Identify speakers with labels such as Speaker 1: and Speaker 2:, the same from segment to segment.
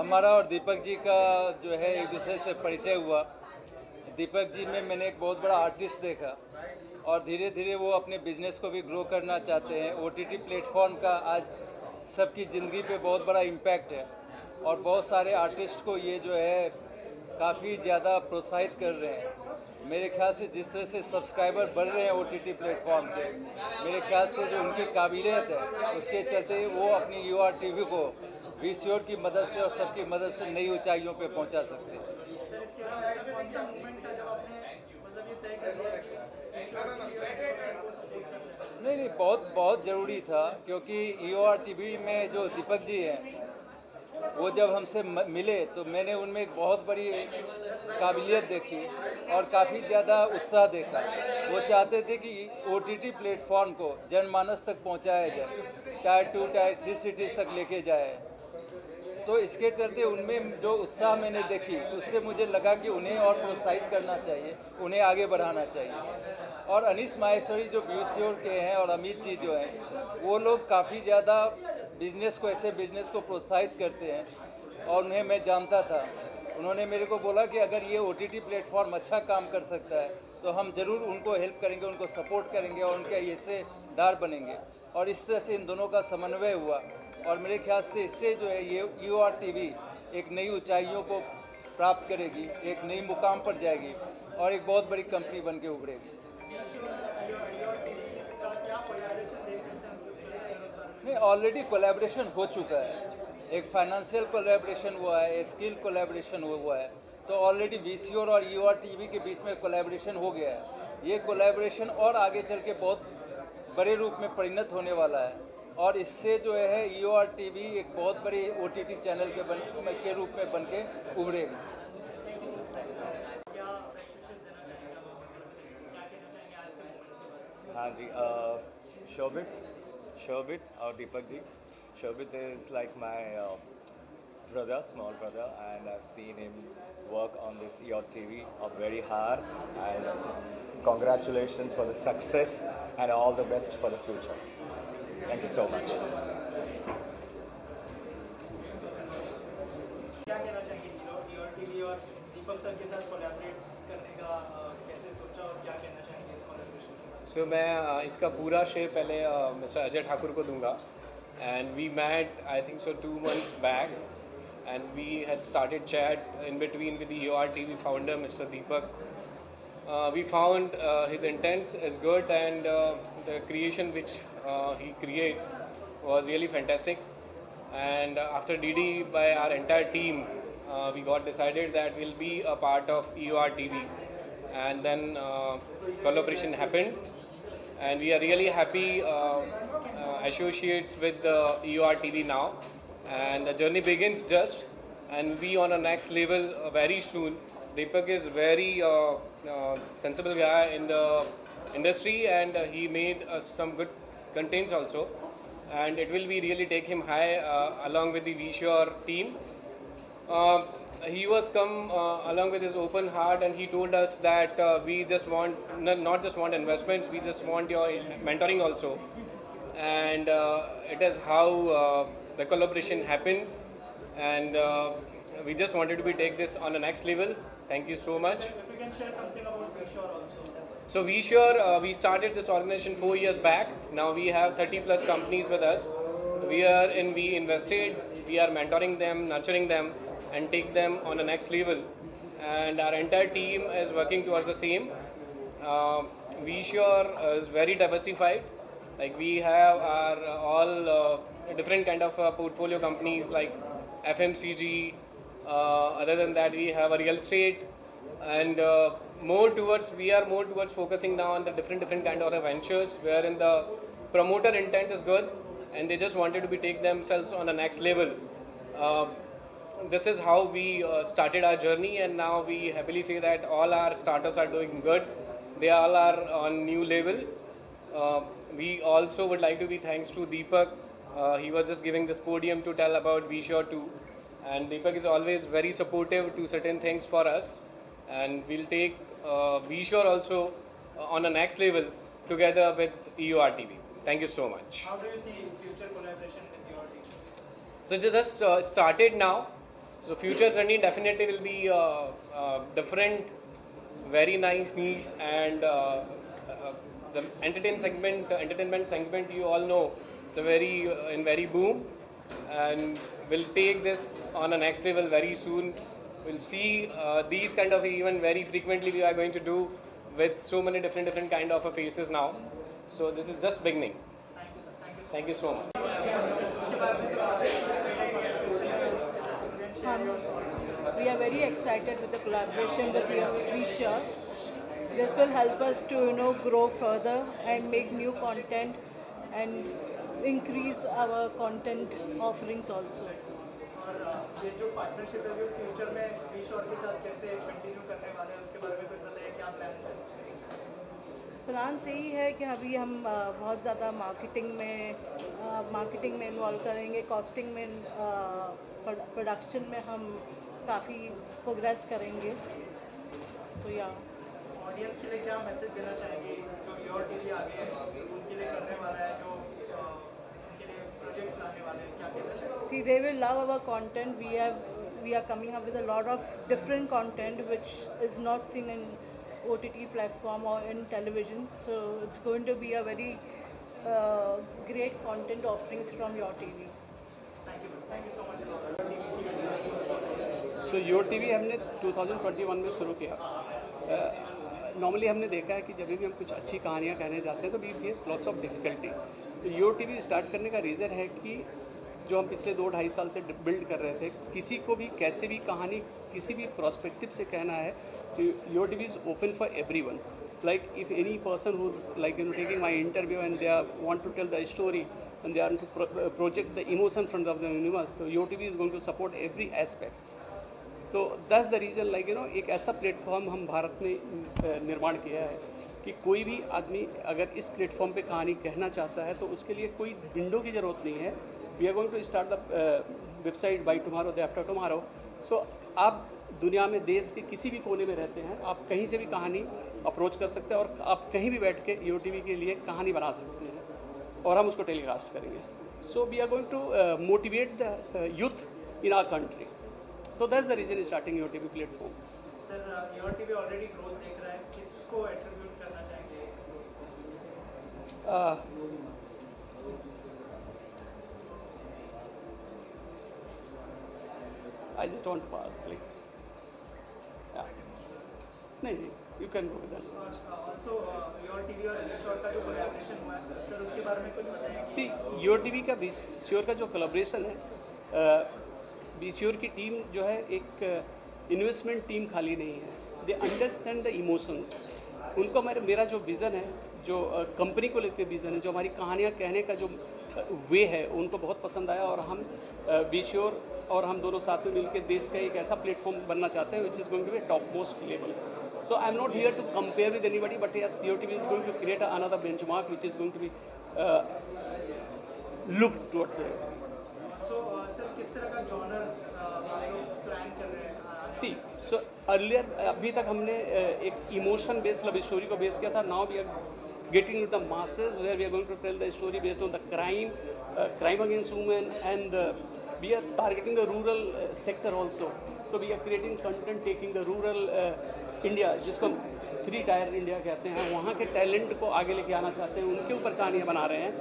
Speaker 1: हमारा और दीपक जी का जो है एक दूसरे से परिचय हुआ। दीपक जी में मैंने एक बहुत बड़ा आर्टिस्ट देखा और धीरे धीरे वो अपने बिजनेस को भी ग्रो करना चाहते हैं। ओटीटी प्लेटफॉर्म का आज सबकी ज़िंदगी पे बहुत बड़ा इम्पैक्ट है और बहुत सारे आर्टिस्ट को ये जो है काफ़ी ज़्यादा प्रोत्साहित कर रहे हैं। मेरे ख्याल से जिस तरह से सब्सक्राइबर बढ़ रहे हैं ओटीटी प्लेटफॉर्म के, मेरे ख्याल से जो उनकी काबिलियत है उसके चलते वो अपनी यूआर टीवी को वीसीओ की मदद से और सबकी मदद से नई ऊंचाइयों पे पहुंचा सकते हैं। नहीं, बहुत बहुत ज़रूरी था, क्योंकि ईओआर टीवी में जो दीपक जी हैं वो जब हमसे मिले तो मैंने उनमें एक बहुत बड़ी काबिलियत देखी और काफ़ी ज़्यादा उत्साह देखा। वो चाहते थे कि ओटीटी प्लेटफॉर्म को जनमानस तक पहुंचाया जाए, टायर 2 टायर 3 सिटीज़ तक लेके जाए। तो इसके चलते उनमें जो उत्साह मैंने देखी उससे मुझे लगा कि उन्हें और प्रोत्साहित करना चाहिए, उन्हें आगे बढ़ाना चाहिए। और अनीस माहेश्वरी जो वीसीओ के हैं और अमित जी जो हैं, वो लोग काफ़ी ज़्यादा बिजनेस को, ऐसे बिजनेस को प्रोत्साहित करते हैं और उन्हें मैं जानता था। उन्होंने मेरे को बोला कि अगर ये ओटीटी प्लेटफॉर्म अच्छा काम कर सकता है तो हम ज़रूर उनको हेल्प करेंगे, उनको सपोर्ट करेंगे और उनके हिस्सेदार बनेंगे। और इस तरह से इन दोनों का समन्वय हुआ और मेरे ख्याल से इससे जो है ये यूआर टीवी एक नई ऊंचाइयों को प्राप्त करेगी, एक नई मुकाम पर जाएगी और एक बहुत बड़ी कंपनी बन के उभरेगी। नहीं, ऑलरेडी कोलैबोरेशन हो चुका है। एक फाइनेंशियल कोलैबोरेशन हुआ है, स्किल कोलैबोरेशन हुआ है। तो ऑलरेडी वीसीओ और यूआर टीवी के बीच में कोलैबोरेशन हो गया है। ये कोलैबोरेशन और आगे चल के बहुत बड़े रूप में परिणत होने वाला है और इससे जो है यूआर टीवी एक बहुत बड़ी ओटीटी चैनल के रूप में बन के उभरेगी।
Speaker 2: हाँ जी, Shobit or Deepak ji. Shobit is like my brother, small brother, and I've seen him work on this EOT TV very hard. And congratulations for the success and all the best for the future. Thank you so much.
Speaker 3: क्या कहना चाहेंगे EOT TV और दीपक sir के साथ collaborate करने का कैसे सोचा और क्या कहना चाहेंगे इस कोलैबोरेशन के बारे में?
Speaker 4: सो मैं इसका पूरा श्रेय पहले मिस्टर अजय ठाकुर को दूंगा। And we met I think so 2 months back and we had started chat in between with the your TV founder mister Deepak. We found his intents is good and the creation which he creates was really fantastic. And after DD by our entire team, we got decided that we'll be a part of EOR TV. And then collaboration happened. And we are really happy associates with the EOR TV now. And the journey begins just, and we on a next level very soon. Deepak is very sensible guy in the industry, and he made some good contents also, and it will be really take him high along with the VSure team. He was come along with his open heart, and he told us that we just want not just want investments, we just want your mentoring also, and it is how the collaboration happened, and we just wanted to take this on the next level. Thank you so much.
Speaker 3: If you can share something about VSure also.
Speaker 4: So VSure, we started this organization 4 years back. Now we have 30 plus companies with us. We invested, we are mentoring them, nurturing them, and take them on the next level. And our entire team is working towards the same. VSure is very diversified. Like we have our all different kind of portfolio companies like FMCG. Other than that, we have a real estate, and we are more towards focusing now on the different kind of ventures wherein the promoter intent is good and they just wanted to take themselves on the next level. This is how we started our journey, and now we happily say that all our startups are doing good. They all are on new level. We also would like to be thanks to Deepak. He was just giving this podium to tell about VSure too. And Deepak is always very supportive to certain things for us, and we'll take VSure also on the next level together with EOR TV. Thank you so much.
Speaker 3: How do you see future collaboration with EOR TV?
Speaker 4: So it just started now, So future journey definitely will be different, very nice niche, and the entertainment segment, you all know, it's a very in very boom, and we'll take this on a next level very soon. We'll see these kind of event very frequently we are going to do with so many different kind of faces now. So this is just beginning. Thank you so much.
Speaker 5: We are very excited with the collaboration with Be Sure. This will help us to grow further and make new content and increase our content offerings also.
Speaker 3: और ये जो partnership है वो future में be sure के साथ कैसे continue करने वाले हैं उसके बारे में कुछ बताइए, क्या प्लान है?
Speaker 5: प्लान यही है कि अभी हम बहुत ज़्यादा मार्केटिंग में इन्वॉल्व करेंगे, कॉस्टिंग में, प्रोडक्शन में हम काफ़ी प्रोग्रेस करेंगे। तो या
Speaker 3: ऑडियंस के लिए क्या मैसेज देना चाहेंगे जो योर टीवी आगे उनके लिए करने वाला है, जो उनके लिए प्रोजेक्ट्स लाने वाले हैं, क्या कहना चाहेंगे?
Speaker 5: They will love our content. We are coming up with a lot of different content which is not seen in OTT platform or in television. So it's going to be a very great content offerings from your TV.
Speaker 3: Thank you so much.
Speaker 6: So your TV हमने 2021 में शुरू किया। Normally हमने देखा है कि जब भी हम कुछ अच्छी कहानियाँ कहने जाते हैं तो we face lots of difficulty. तो योर टीवी स्टार्ट करने का रीज़न है कि जो हम पिछले 2-2.5 साल से बिल्ड कर रहे थे, किसी को भी कैसे भी कहानी किसी भी प्रोस्पेक्टिव से कहना है तो your TV is open for everyone. Like if any person who's taking my interview and they want to tell the story and they want to project the emotion from the universe, so Your TV is going to support every aspect. So that's the reason एक ऐसा platform हम भारत में निर्माण किया है कि कोई भी आदमी अगर इस प्लेटफॉर्म पे कहानी कहना चाहता है तो उसके लिए कोई विंडो की ज़रूरत नहीं है। We are going to start the website by tomorrow, day after tomorrow. So आप दुनिया में देश के किसी भी कोने में रहते हैं, आप कहीं से भी कहानी अप्रोच कर सकते हैं और आप कहीं भी बैठ के योर टीवी के लिए कहानी बना सकते हैं और हम उसको टेलीकास्ट करेंगे। So we are going to motivate the youth in our country. तो that's the reason starting your TV platform.
Speaker 3: Sir your TV already growth देख रहा है, किसको एट्रीब्यूट करना चाहेंगे?
Speaker 6: I just want to pass, please. Yeah. नहीं, you can go with that.
Speaker 3: Also your TV और be sure का जो कोलैबोरेशन हुआ है सर, उसके बारे में कुछ बताइए।
Speaker 6: See, योर टीवी का बी श्योर का जो कोलैबोरेशन है, बी श्योर की टीम जो है एक इन्वेस्टमेंट टीम खाली नहीं है। They understand the emotions. उनको मेरा जो विज़न है, जो कंपनी को लेकर विज़न है, जो हमारी कहानियाँ कहने का जो वे है, उनको बहुत पसंद आया और हम बी श्योर और हम दोनों साथ में मिलकर देश का एक ऐसा प्लेटफॉर्म बनना चाहते हैं which is going to be top most level. So I am not here to compare with anybody, but yes, your TV is going to create another benchmark which is going to be look towards.
Speaker 3: सो sir किस तरह का genre आप लोग plan कर रहे हैं?
Speaker 6: सी so earlier अभी तक हमने एक इमोशन बेस्ड लव स्टोरी को बेस किया था। Now we are getting into the masses where we are going to tell the story based on the crime against women, and we are targeting the rural sector also. So we are creating content taking the rural India, जिसको 3 tier India कहते हैं, वहाँ के talent को आगे लेके आना चाहते हैं, उनके ऊपर कहानियाँ बना रहे हैं,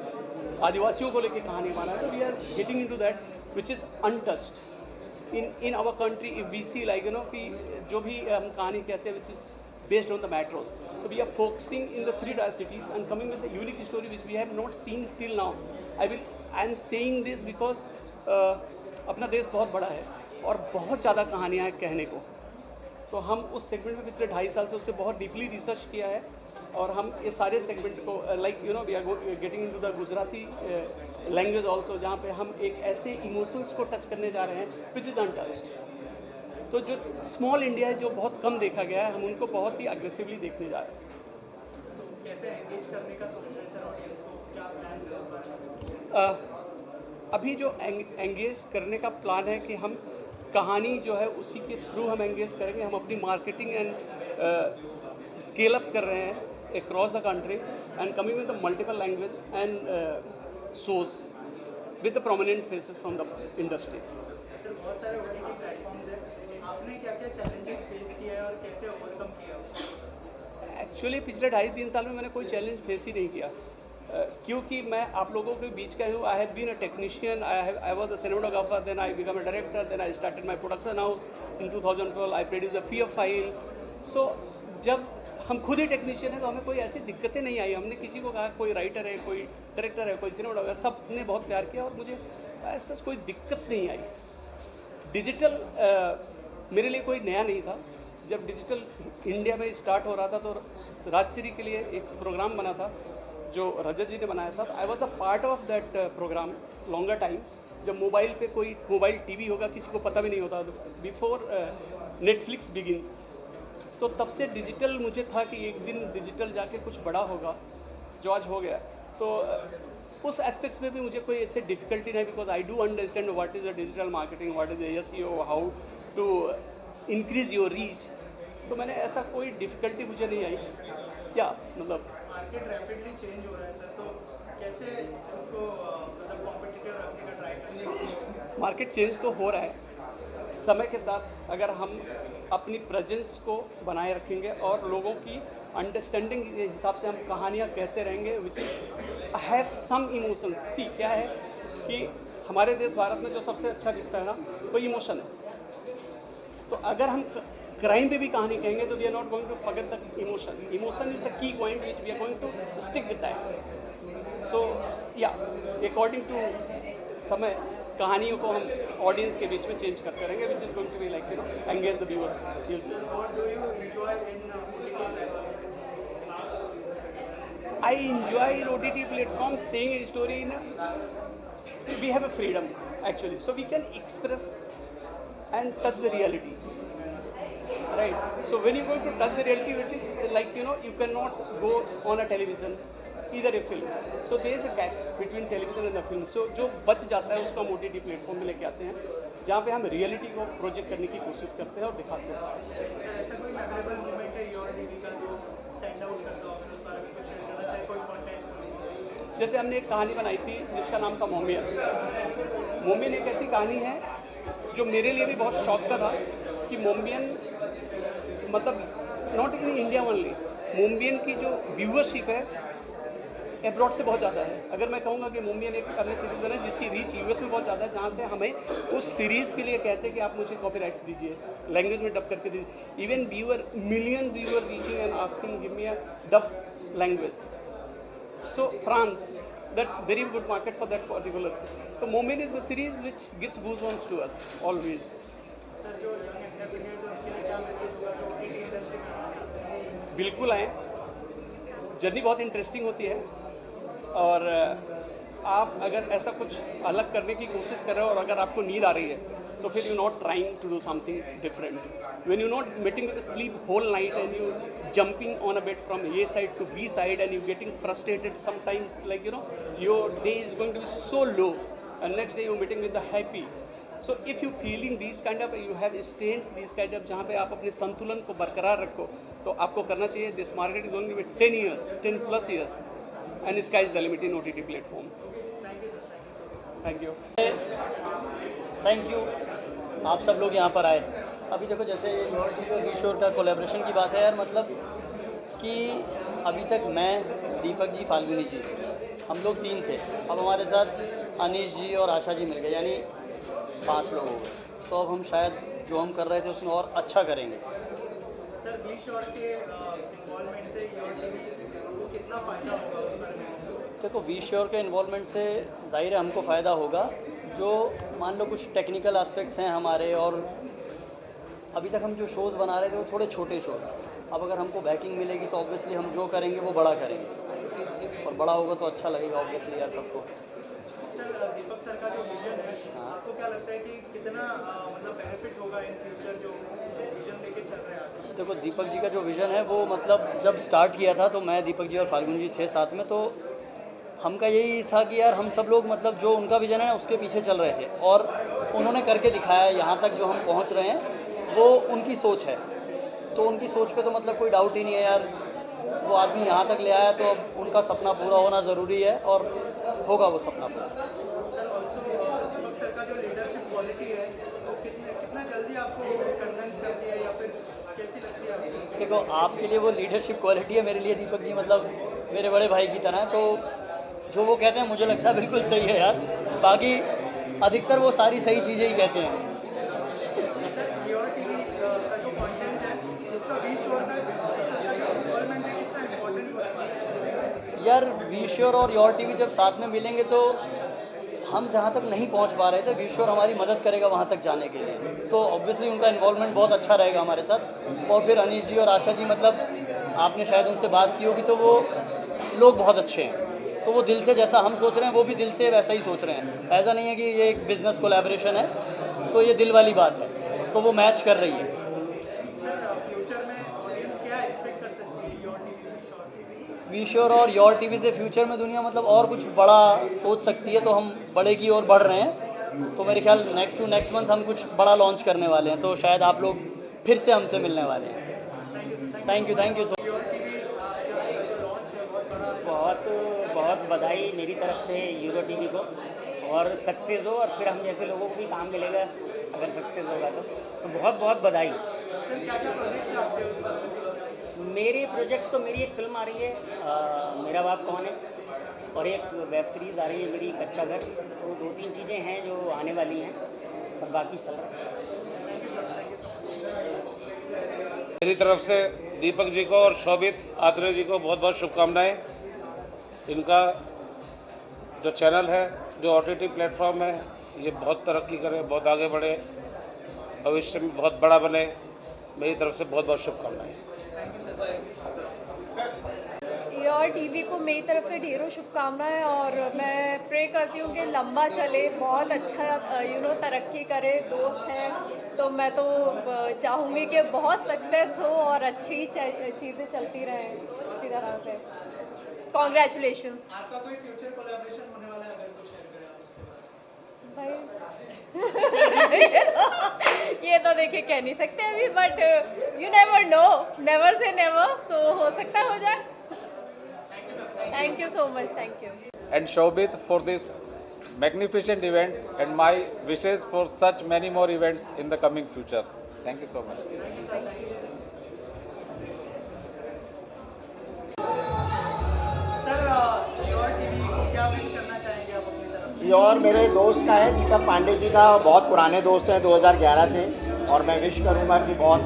Speaker 6: आदिवासियों को लेके कहानी बना रहे हैं। तो we are getting into that which is untouched in our country. If we see कि जो भी हम कहानी कहते हैं which is based on the metros. So we are focusing in the 3 tier cities and coming with a unique story which we have not seen till now. I am saying this because अपना देश बहुत बड़ा है और बहुत ज़्यादा कहानियाँ हैं कहने को। तो हम उस सेगमेंट में पिछले 2.5 साल से उस पर बहुत डीपली रिसर्च किया है और हम ये सारे सेगमेंट को we are getting into the Gujarati language also, जहाँ पे हम एक ऐसे इमोशंस को टच करने जा रहे हैं विच इज़ अनटच्ड। तो जो स्मॉल इंडिया है, जो बहुत कम देखा गया है, हम उनको बहुत ही अग्रेसिवली देखने जा रहे हैं।
Speaker 3: तो कैसे एंगेज करने का सोच रहे हैं सर ऑडियंस को, क्या प्लान है?
Speaker 6: अभी जो एंगेज करने का प्लान है कि हम कहानी जो है उसी के थ्रू हम एंगेज करेंगे। हम अपनी मार्केटिंग एंड स्केल अप कर रहे हैं across the country and coming with the multiple language and shows with the prominent faces from the industry.
Speaker 3: Sir बहुत सारे OTT प्लेटफॉर्म चैलेंजेस फेस किया है और कैसे ओवरकम किया?
Speaker 6: एक्चुअली पिछले 2.5-3 साल में मैंने कोई चैलेंज फेस ही नहीं किया, क्योंकि मैं आप लोगों के बीच का हूँ. I have been a technician, I was a cinematographer, then I become a director, then I started my production house in 2012. I produce a fear file. So जब हम खुद ही टेक्नीशियन हैं तो हमें कोई ऐसी दिक्कतें नहीं आई. हमने किसी को कहा कोई राइटर है, कोई डायरेक्टर है, कोई सिनेमाटोग्राफर, सब ने बहुत प्यार किया और मुझे ऐसा कोई दिक्कत नहीं आई. डिजिटल मेरे लिए कोई नया नहीं था. जब डिजिटल इंडिया में स्टार्ट हो रहा था तो राजश्री के लिए एक प्रोग्राम बना था जो रजत जी ने बनाया था. I was a part of that program longer time. जब मोबाइल पे कोई मोबाइल टीवी होगा किसी को पता भी नहीं होता, बिफोर नेटफ्लिक्स बिगिंस. तो तब से डिजिटल मुझे था कि एक दिन डिजिटल जाके कुछ बड़ा होगा, जो आज हो गया. तो उस एस्पेक्ट्स में भी मुझे कोई ऐसे डिफिकल्टी नहीं, because I do understand what is a digital marketing, what is SEO, how to increase your reach. तो मैंने ऐसा कोई डिफ़िकल्टी मुझे नहीं आई. क्या मतलब
Speaker 3: मार्केट रैपिडली चेंज हो रहा है सर, तो कैसे उसको मतलब कॉम्पिटिटिव रखने का ट्राई करेंगे?
Speaker 6: मार्केट चेंज तो हो रहा है. समय के साथ अगर हम अपनी प्रेजेंस को बनाए रखेंगे और लोगों की अंडरस्टैंडिंग के हिसाब से हम कहानियाँ कहते रहेंगे, which is have some emotions. See क्या है कि हमारे देश भारत में जो सबसे अच्छा दिखता है ना, वो इमोशन है. तो अगर हम क्राइम पे भी कहानी कहेंगे तो we are not going to forget the emotion. Emotion is the key point which we are going to stick with that. So या अकॉर्डिंग टू समय कहानियों को हम ऑडियंस के बीच में चेंज करते रहेंगे, which is going to be like engage the viewers.
Speaker 3: What do you enjoy in OTT platform?
Speaker 6: I enjoy in OTT platforms saying a story in we have a freedom actually, so we can express and touch the reality, right? So when you're going to touch the reality, it is like you cannot go on a television, either a film. So there is a gap between television and the film. So जो बच जाता है उसको हम OTT platform में लेके आते हैं, जहाँ पे हम रियलिटी को प्रोजेक्ट करने की कोशिश करते हैं और दिखाते हैं.
Speaker 3: सर ऐसा कोई मेमोरेबल मोमेंट है योर टीवी का जो स्टैंड आउट करता हो, उस बारे में कुछ शेयर करना चाहे, कोई कंटेंट?
Speaker 6: जैसे हमने एक कहानी बनाई थी जिसका नाम था मोमियन. मोमियन एक ऐसी कहानी है जो मेरे लिए भी बहुत शौक का था कि मोमियन मतलब नॉट इन इंडिया ओनली, मोमियन की जो व्यूअरशिप है एब्रॉड से बहुत ज़्यादा है. अगर मैं कहूँगा कि मोमियन एक अन्य सीरीज बने जिसकी रीच US में बहुत ज़्यादा है, जहाँ से हमें उस सीरीज़ के लिए कहते हैं कि आप मुझे कॉपीराइट्स दीजिए, लैंग्वेज में डब करके दीजिए. Even million viewer reaching and asking give me a dub language. So France, that's very good market for that particular thing. So Momin is a series which gives goosebumps to us always.
Speaker 3: Sir जो young entrepreneurs हैं उनके लिए क्या message होगा जो OTT industry में आना चाहते हैं?
Speaker 6: बिल्कुल आए. जर्नी बहुत इंटरेस्टिंग होती है और आप अगर ऐसा कुछ अलग करने की कोशिश कर रहे हो और अगर आपको नींद आ रही है तो फिर you not trying to do something different. When you not meeting with sleep whole night and you jumping on a bed from A side to B side and you getting frustrated sometimes, like your day is going to be so low and next day you're meeting with the happy. So if you feeling these kind of, you have strength these kind of, जहाँ पे आप अपने संतुलन को बरकरार रखो तो आपको करना चाहिए. This market is going to be 10 years, 10 plus years and sky is the limit in OTT platform. Thank you.
Speaker 7: Thank you आप सब लोग यहाँ पर आए. अभी देखो जैसे वीशोर का कोलैबोरेशन की बात है यार, मतलब कि अभी तक मैं, दीपक जी, फाल्गुनी जी, हम लोग 3 थे. अब हमारे साथ अनीश जी और आशा जी मिल गए, यानी 5 लोग हो गए. तो अब हम शायद जो हम कर रहे थे उसमें और अच्छा करेंगे.
Speaker 3: सर वीशोर के इन्वॉल्वमेंट से योर टीवी को कितना फ़ायदा होगा उस बारे में?
Speaker 7: देखो वीशोर के इन्वॉल्वमेंट से ज़ाहिर है हमको फ़ायदा होगा. जो मान लो कुछ टेक्निकल एस्पेक्ट्स हैं हमारे, और अभी तक हम जो शोज़ बना रहे थे वो थोड़े छोटे शोज़. अब अगर हमको बैकिंग मिलेगी तो ऑब्वियसली हम जो करेंगे वो बड़ा करेंगे, और बड़ा होगा तो अच्छा लगेगा ऑब्वियसली यार सबको.
Speaker 3: सर दीपक सर का जो विजन है, आपको क्या लगता है कि कितना मतलब बेनिफिट होगा इन फ्यूचर जो विजन लेके चल रहे हैं?
Speaker 7: देखो दीपक जी का जो विज़न है वो, मतलब जब स्टार्ट किया था तो मैं, दीपक जी और फाल्गुनी जी थे साथ में, तो हमका यही था कि यार हम सब लोग मतलब जो उनका विज़न है उसके पीछे चल रहे थे और उन्होंने करके दिखाया. यहाँ तक जो हम पहुँच रहे हैं वो उनकी सोच है, तो उनकी सोच पे तो मतलब कोई डाउट ही नहीं है यार. वो आदमी यहाँ तक ले आया तो अब उनका सपना पूरा होना ज़रूरी है और होगा वो सपना पूरा.
Speaker 3: सर ऑल्सो दीपक सर का जो लीडरशिप क्वालिटी है वो कितना जल्दी आपको कन्विंस करती है या
Speaker 7: देखो आपके लिए वो लीडरशिप क्वालिटी है, मेरे लिए दीपक जी मतलब मेरे बड़े भाई की तरह हैं। तो जो वो कहते हैं मुझे लगता है बिल्कुल सही है यार। बाकी अधिकतर वो सारी सही चीज़ें ही कहते हैं।
Speaker 3: सर योर टीवी का जो कंटेंट है उसका वी श्योर में इन्वॉल्वमेंट है कितना इम्पोर्टेंट होने वाला है?
Speaker 7: यार वी श्योर और योर टीवी जब साथ में मिलेंगे तो हम जहाँ तक नहीं पहुँच पा रहे थे, वी श्योर हमारी मदद करेगा वहाँ तक जाने के लिए। तो ऑब्वियसली उनका इन्वॉल्वमेंट बहुत अच्छा रहेगा हमारे साथ। और फिर अनीश जी और आशा जी मतलब आपने शायद उनसे बात की होगी, तो वो लोग बहुत अच्छे हैं। तो वो दिल से जैसा हम सोच रहे हैं वो भी दिल से वैसा ही सोच रहे हैं। ऐसा नहीं है कि ये एक बिज़नेस कोलैबोरेशन है, तो ये दिल वाली बात है, तो वो मैच कर रही है।
Speaker 3: सर फ्यूचर में ऑडियंस क्या एक्सपेक्ट कर सकती है योर टीवी
Speaker 7: वी श्योर और योर टीवी से फ्यूचर में दुनिया मतलब और कुछ बड़ा सोच सकती है, तो हम बड़े की ओर बढ़ रहे हैं। तो मेरे ख्याल नेक्स्ट टू नेक्स्ट मंथ हम कुछ बड़ा लॉन्च करने वाले हैं, तो शायद आप लोग फिर से हमसे मिलने वाले हैं। थैंक यू सो
Speaker 8: बहुत बहुत बधाई मेरी तरफ से यूरो टीवी को, और सक्सेस हो, और फिर हम जैसे लोगों को भी काम मिलेगा अगर सक्सेस होगा तो बहुत बहुत बधाई।
Speaker 3: सर क्या क्या प्रोजेक्ट्स हैं आपके उस बारे में?
Speaker 8: मेरे प्रोजेक्ट तो मेरी एक फिल्म आ रही है मेरा बाप कौन है, और एक वेब सीरीज़ आ रही है मेरी कच्चा घर। तो 2-3 चीज़ें हैं जो आने वाली हैं, और बाकी चल रहा है।
Speaker 9: मेरी तरफ से दीपक जी को और शोभित आत्रेय जी को बहुत बहुत शुभकामनाएं। इनका जो चैनल है, जो OTT प्लेटफॉर्म है, ये बहुत तरक्की करे, बहुत आगे बढ़े, भविष्य में बहुत बड़ा बने। मेरी तरफ से बहुत बहुत शुभकामनाएं।
Speaker 10: योर टीवी को मेरी तरफ से ढेरों शुभकामनाएं, और मैं प्रे करती हूँ कि लंबा चले, बहुत अच्छा तरक्की करे। दोस्त है तो मैं तो चाहूँगी कि बहुत सक्सेस हो और अच्छी चीज़ें चलती रहें इसी तरह से। कॉन्ग्रेचुलेशंस।
Speaker 3: आपका कोई फ्यूचर कोलैबोरेशन होने वाला है, अगर कुछ शेयर करें आप उसके बारे में?
Speaker 10: भाई ये तो देखिए कह नहीं सकते अभी, but you never know, never say never, तो हो सकता है हो जाए। Thank you so much, thank you.
Speaker 1: And Shobit for this magnificent event, and my wishes for such many more events in the coming future. Thank you so much.
Speaker 3: Sir your TV को क्या wish करना चाहेंगे आप अपनी तरफ से?
Speaker 11: ये और मेरे दोस्त का है, दीपक पांडे जी का, बहुत पुराने दोस्त हैं 2011 से। और मैं विश करूंगा कि बहुत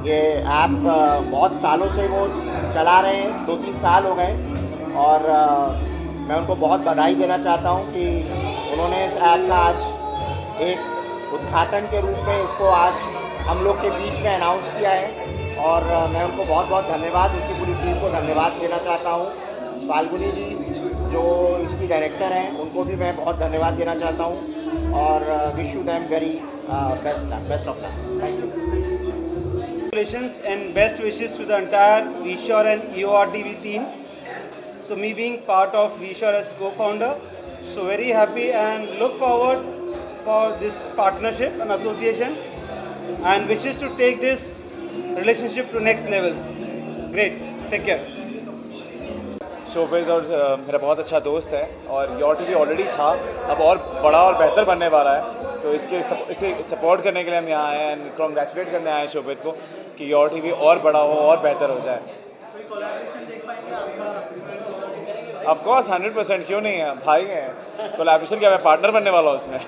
Speaker 11: ये ऐप बहुत सालों से वो चला रहे हैं, 2-3 साल हो गए, और मैं उनको बहुत बधाई देना चाहता हूं कि उन्होंने इस ऐप का आज एक उद्घाटन के रूप में इसको आज हम लोग के बीच में अनाउंस किया है। और मैं उनको बहुत बहुत धन्यवाद, उनकी पूरी टीम को धन्यवाद देना चाहता हूँ। फाल्गुनी जी जो इसकी डायरेक्टर हैं, उनको भी मैं बहुत धन्यवाद देना चाहता हूँ, और wish you them very best of luck. Thank you.
Speaker 6: Congratulations and best wishes to the entire VSure and EOR TV team. So me being part of VSure as co-founder, so very happy and look forward for this partnership and association, and wishes to take this relationship to next level. Great, take care.
Speaker 2: शोभित और मेरा बहुत अच्छा दोस्त है, और your TV already था, अब और बड़ा और बेहतर बनने वाला है। तो इसे सपोर्ट करने के लिए हम यहाँ आए हैं, एंड कॉन्ग्रेचुलेट करने आए हैं शोभित को कि योर टीवी और बड़ा हो और बेहतर हो जाए।
Speaker 3: कोई कोलैबोरेशन देख पाएंगे आपका?
Speaker 2: ऑफ कोर्स 100%, क्यों नहीं है, भाई हैं। कोलैबोरेशन क्या, मैं पार्टनर बनने वाला हूँ उसमें।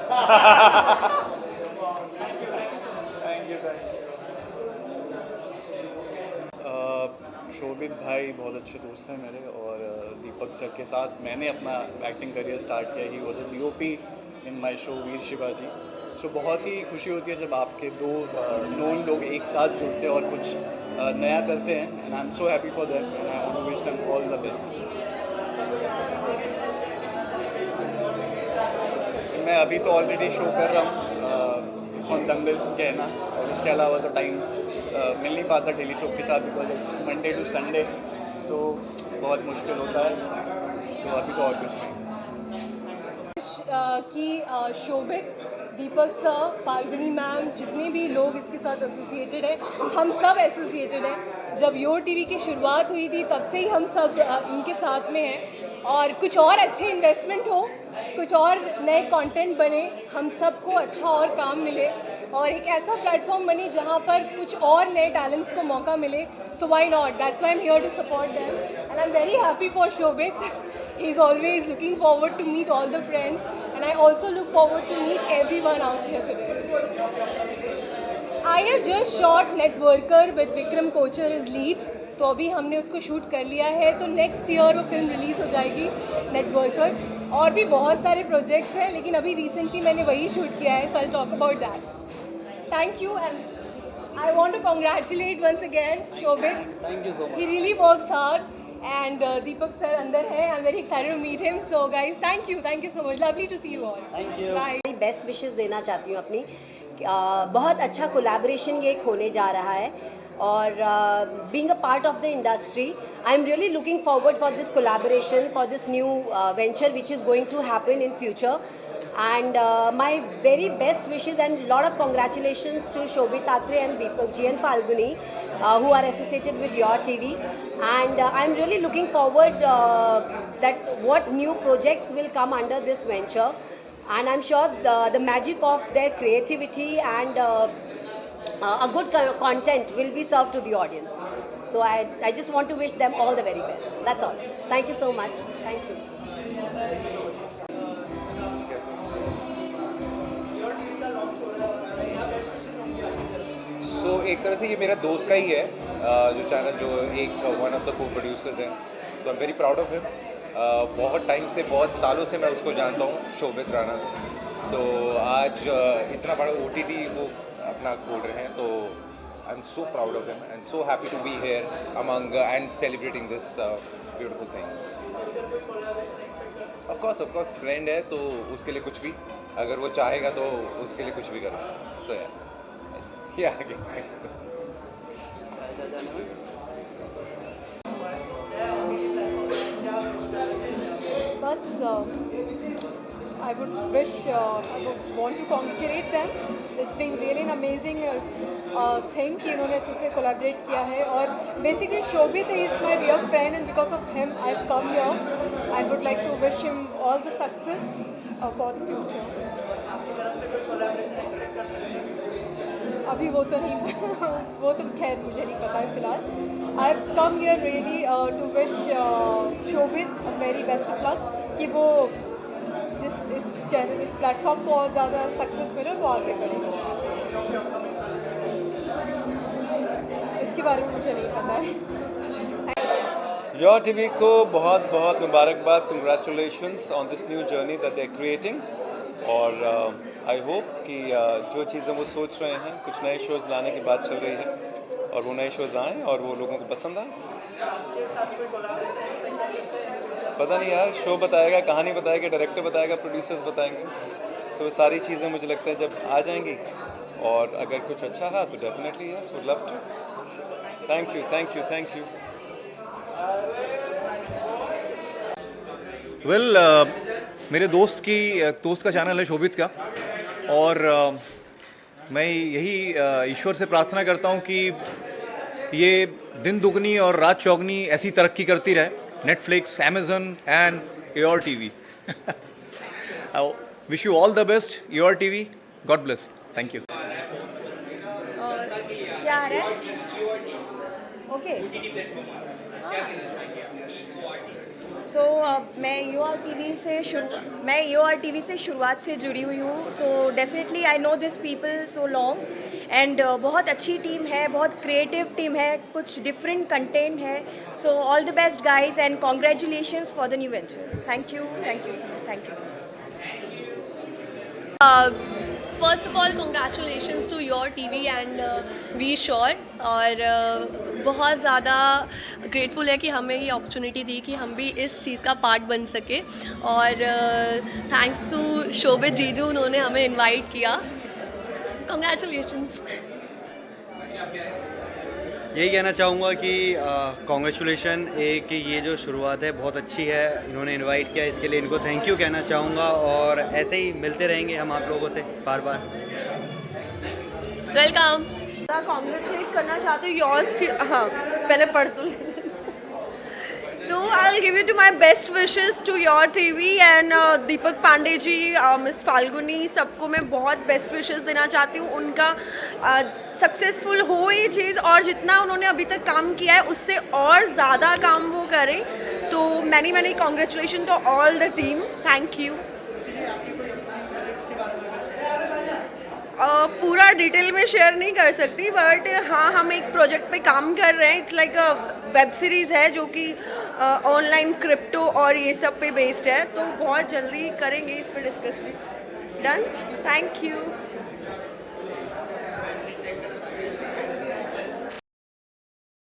Speaker 12: शोभित भाई बहुत अच्छे दोस्त हैं मेरे, और दीपक सर के साथ मैंने अपना एक्टिंग करियर स्टार्ट किया। He was a DOP in my show Veer Shivaji. So बहुत ही खुशी होती है जब आपके दो नोन लोग एक साथ जुड़ते हैं और कुछ नया करते हैं, and I am so happy for that, and I want to wish them all the best. मैं अभी तो ऑलरेडी शो कर रहा हूँ ऑन दंगल कहना, और उसके अलावा तो टाइम मिल नहीं पाता टेलीशॉप के साथ, because it's Monday to Sunday, तो बहुत मुश्किल होता है। तो अभी तो और कुछ नहीं
Speaker 10: कि शोभित, दीपक सर, फाल्गुनी मैम, जितने भी लोग इसके साथ एसोसिएटेड हैं, हम सब एसोसिएटेड हैं। जब योर टीवी की शुरुआत हुई थी तब से ही हम सब इनके साथ में हैं, और कुछ और अच्छे इन्वेस्टमेंट हो, कुछ और नए कंटेंट बने, हम सबको अच्छा और काम मिले, और एक ऐसा प्लेटफॉर्म बने जहाँ पर कुछ और नए टैलेंट्स को मौका मिले. So why not, that's why I am here to support them and I am very happy for Shobhit. He is always looking forward to meet all the friends and I also look forward to meet everyone out here today. I have just shot Networker with Vikram Kochar as lead. तो अभी हमने उसको shoot कर लिया है, तो next year वो film release हो जाएगी नेटवर्कर. और भी बहुत सारे प्रोजेक्ट्स हैं, लेकिन अभी रिसेंटली मैंने वही शूट किया है, so I talk about that. Thank you and I want to congratulate once again Shobhit.
Speaker 7: Thank you so much.
Speaker 10: He really works hard and Deepak sir अंदर है. I am very excited to meet him. So guys thank you so much. Lovely to see you all.
Speaker 7: Thank you.
Speaker 10: Bye.
Speaker 13: Best wishes देना चाहती हूँ अपनी. बहुत अच्छा collaboration ये होने जा रहा है और being a part of the industry I am really looking forward for this collaboration for this new venture which is going to happen in future. And my very best wishes and lot of congratulations to Shobhit Atre and Deepak Ji and Falguni who are associated with Your TV. And I'm really looking forward that what new projects will come under this venture. And I'm sure the magic of their creativity and a good content will be served to the audience. So I just want to wish them all the very best. That's all. Thank you so much. Thank you.
Speaker 14: सो एक तरह से ये मेरा दोस्त का ही है जो channel, जो एक वन ऑफ द को प्रोड्यूसर्स हैं. तो I am very proud of him. बहुत टाइम से, बहुत सालों से मैं उसको जानता हूँ, शोभित राणा. तो आज इतना बड़ा OTT वो अपना खोल रहे हैं, तो I am so proud of him and so happy to be here among and celebrating this beautiful thing. Of course friend है तो उसके लिए कुछ भी, अगर वो चाहेगा तो उसके लिए कुछ भी करो. सो या आगे
Speaker 10: बस I would wish, I would want to congratulate them. It's been really an amazing thing कि उन्होंने अच्छे से collaborate किया है. और basically Shobhit is my real friend and because of him I've come here. I would like to wish him all the success for the future. अभी वो तो नहीं वो तो खैर मुझे नहीं पता है फिलहाल. I've come here really to wish Shobhit a very best of luck कि वो इस प्लेटफॉर्म को और ज़्यादा सक्सेस मिले और वो आगे बढ़े. इसके बारे में मुझे नहीं पता है.
Speaker 14: योर टीवी को बहुत बहुत मुबारकबाद. Congratulations on this new journey that they are creating. और आई होप कि जो चीज़ें वो सोच रहे हैं, कुछ नए शोज़ लाने की बात चल रही है और वो नए शोज़ आएँ और वो लोगों को पसंद आए. पता नहीं यार, शो बताएगा, कहानी बताएगा, डायरेक्टर बताएगा, प्रोड्यूसर्स बताएंगे. तो सारी चीज़ें मुझे लगता है जब आ जाएंगी और अगर कुछ अच्छा रहा तो definitely yes, would love to. Thank you, thank you, thank you.
Speaker 15: Well मेरे दोस्त का चैनल है शोभित का, और मैं यही ईश्वर से प्रार्थना करता हूँ कि ये दिन दुगनी और रात चौगनी ऐसी तरक्की करती रहे. Netflix, Amazon and Your TV. I wish you all the best, Your TV. God bless. Thank you.
Speaker 13: क्या आ रहा है? ओके.
Speaker 16: सो मैं Your TV से शुरुआत से जुड़ी हुई हूँ. So definitely I know this people so long and बहुत अच्छी टीम है, बहुत क्रिएटिव टीम है, कुछ डिफरेंट कंटेंट है. So all the best guys and congratulations for the new venture. Thank you so much. Thank you.
Speaker 10: First of all congratulations to your TV and we sure. और बहुत ज़्यादा grateful है कि हमें ये अपॉर्चुनिटी दी कि हम भी इस चीज़ का पार्ट बन सके. और थैंक्स टू शोभित जीजू, उन्होंने हमें इनवाइट किया. कंग्रेचुलेशंस.
Speaker 17: यही कहना चाहूँगा कि कॉन्ग्रेचुलेशन. कि ये जो शुरुआत है बहुत अच्छी है, इन्होंने इनवाइट किया, इसके लिए इनको थैंक यू कहना चाहूँगा. और ऐसे ही मिलते रहेंगे हम आप लोगों से बार बार.
Speaker 10: वेलकम.
Speaker 16: कॉन्ग्रेचुलेट करना चाहती हूँ योर्स. हाँ, पहले पढ़ तो. सो
Speaker 18: So I'll give you to my best wishes to your TV and Deepak Pandey ji, miss Falguni, सबको मैं बहुत बेस्ट विशेस देना चाहती हूँ. उनका सक्सेसफुल हो ये चीज़, और जितना उन्होंने अभी तक काम किया है उससे और ज़्यादा काम वो करें. तो many congratulation to all the team. Thank you. पूरा डिटेल में शेयर नहीं कर सकती, बट हाँ हम एक प्रोजेक्ट पे काम कर रहे हैं. It's like a web series है जो कि ऑनलाइन क्रिप्टो और ये सब पे बेस्ड है. तो बहुत जल्दी करेंगे इस पे डिस्कस भी. डन. Thank you.